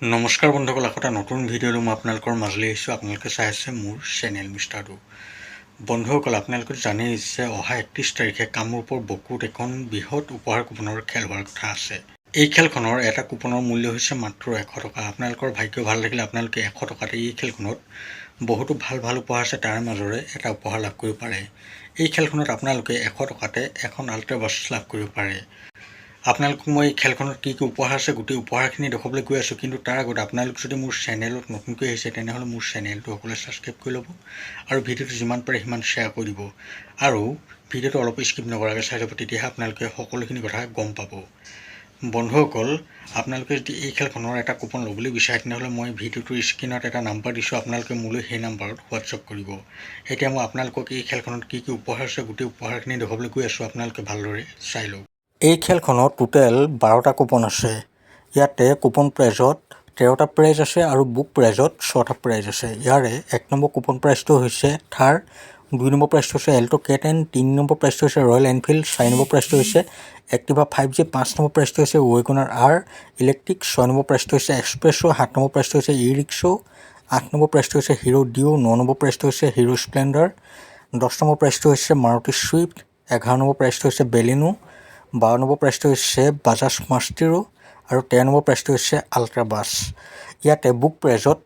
নমস্কাৰ বন্ধুসকল, এটা নতুন ভিডিঅ'লৈ মই আপোনালোকৰ মাজলৈ আহিছোঁ। আপোনালোকে চাই আছে মোৰ চেনেল মিষ্টাৰ ডু। বন্ধুসকল, আপোনালোকে জানেই যে অহা 31 তাৰিখে কামৰূপৰ বকুত এখন বৃহৎ উপহাৰ কুপনৰ খেল হোৱাৰ কথা আছে। এই খেলখনৰ এটা কুপনৰ মূল্য হৈছে মাত্ৰ 100 টকা। আপোনালোকৰ ভাগ্য ভাল থাকিলে আপোনালোকে 100 টকাতে এই খেলখনত বহুতো ভাল ভাল উপহাৰ আছে, তাৰ মাজৰে এটা উপহাৰ লাভ কৰিব পাৰে। এই খেলখনত আপোনালোকে 100 টকাতে এখন আল্ট্ৰা বাছ লাভ কৰিব পাৰে। আপোনালোকক মই এই খেলখনত কি কি উপহাৰ আছে গোটেই উপহাৰখিনি দেখুৱাবলৈ গৈ আছোঁ। কিন্তু তাৰ আগত আপোনালোক যদি মোৰ চেনেলত নতুনকৈ আহিছে তেনেহ'লে মোৰ চেনেলটো সকলোৱে ছাবস্ক্ৰাইব কৰি ল'ব আৰু ভিডিঅ'টো যিমান পাৰে সিমান শ্বেয়াৰ কৰি দিব আৰু ভিডিঅ'টো অলপ স্কিপ নকৰাকৈ চাই যাব, তেতিয়াহে আপোনালোকে সকলোখিনি কথা গম পাব। বন্ধুসকল, আপোনালোকে যদি এই খেলখনৰ এটা কুপন ল'বলৈ বিচাৰে তেনেহ'লে মই ভিডিঅ'টোৰ স্ক্ৰীণত এটা নাম্বাৰ দিছোঁ, আপোনালোকে মোলৈ সেই নাম্বাৰত হোৱাটছআপ কৰিব। এতিয়া মই আপোনালোকক এই খেলখনত কি কি উপহাৰ আছে গোটেই উপহাৰখিনি দেখুৱাবলৈ গৈ আছোঁ, আপোনালোকে ভালদৰে চাই লওক। এই খেলখনত টোটেল 12টা কুপন আছে। ইয়াতে কুপন প্ৰাইজত 13টা প্ৰাইজ আছে আৰু বুক প্ৰাইজত 6টা প্ৰাইজ আছে। ইয়াৰে 1 নম্বৰ কুপন প্ৰাইজটো হৈছে থাৰ, 2 নম্বৰ প্ৰাইজটো হৈছে এল্টো K10, 3 নম্বৰ প্ৰাইজটো হৈছে ৰয়েল এনফিল্ড, 4 নম্বৰ প্ৰাইজটো হৈছে এক্টিভা 5G, 5 নম্বৰ প্ৰাইজটো হৈছে ৱেগনাৰ R ইলেক্ট্ৰিক, 6 নম্বৰ প্ৰাইজটো হৈছে এক্সপ্ৰেছো, 7 নম্বৰ প্ৰাইজটো হৈছে ই ৰিক্সো, 8 নম্বৰ প্ৰাইজটো হৈছে হিৰো ডিঅ, 9 নম্বৰ প্ৰাইজটো হৈছে হিৰো স্প্লেণ্ডাৰ, 10 নম্বৰ প্ৰাইজটো হৈছে মাৰুতি ছুইফ্ট, 11 নম্বৰ প্ৰাইজটো হৈছে বেলিনো, 12 নম্বৰ প্ৰাইজটো হৈছে বাজাজ মাষ্টিৰো আৰু 13 নম্বৰ প্ৰাইজটো হৈছে আল্ট্ৰা বাছ। ইয়াতে বুক প্ৰাইজত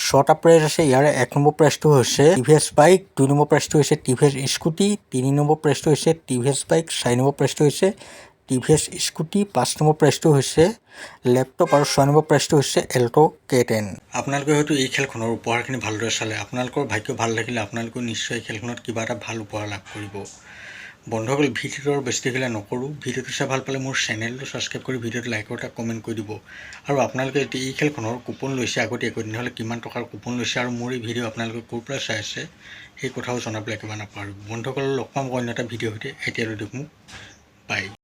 6টা প্ৰাইজ আছে। ইয়াৰে 1 নম্বৰ প্ৰাইজটো হৈছে টিভিএছ বাইক, 2 নম্বৰ প্ৰাইজটো হৈছে টিভিএছ স্কুটি, 3 নম্বৰ প্ৰাইজটো হৈছে টিভিএছ বাইক, 4 নম্বৰ প্ৰাইজটো হৈছে টিভিএছ স্কুটি, 5 নম্বৰ প্ৰাইজটো হৈছে লেপটপ আৰু 6 নম্বৰ প্ৰাইজটো হৈছে এল্টো K10। আপোনালোকে হয়তো এই খেলখনৰ উপহাৰখিনি ভালদৰে চালে। আপোনালোকৰ ভাগ্য ভাল থাকিলে আপোনালোকে নিশ্চয় এই খেলখনত কিবা এটা ভাল উপহাৰ লাভ কৰিব। বন্ধুসকল, ভিডিঅ'টো আৰু বেছি দেখিলে নকৰোঁ। ভিডিঅ'টো চাই ভাল পালে মোৰ চেনেলটো ছাবস্ক্ৰাইব কৰি ভিডিঅ'টো লাইক এটা কমেণ্ট কৰি দিব আৰু আপোনালোকে যদি এই খেলখনৰ কুপন লৈছে আগতীয়াকৈ তেনেহ'লে কিমান টকাৰ কুপন লৈছে আৰু মোৰ এই ভিডিঅ' আপোনালোকে ক'ৰ পৰা চাই আছে সেই কথাও জনাবলৈ একেবাৰে নাপাহৰিব। বন্ধুসকল, লগ পাম অন্য এটা ভিডিঅ'ৰ সৈতে। এতিয়ালৈ দিয়ক মোক বাই।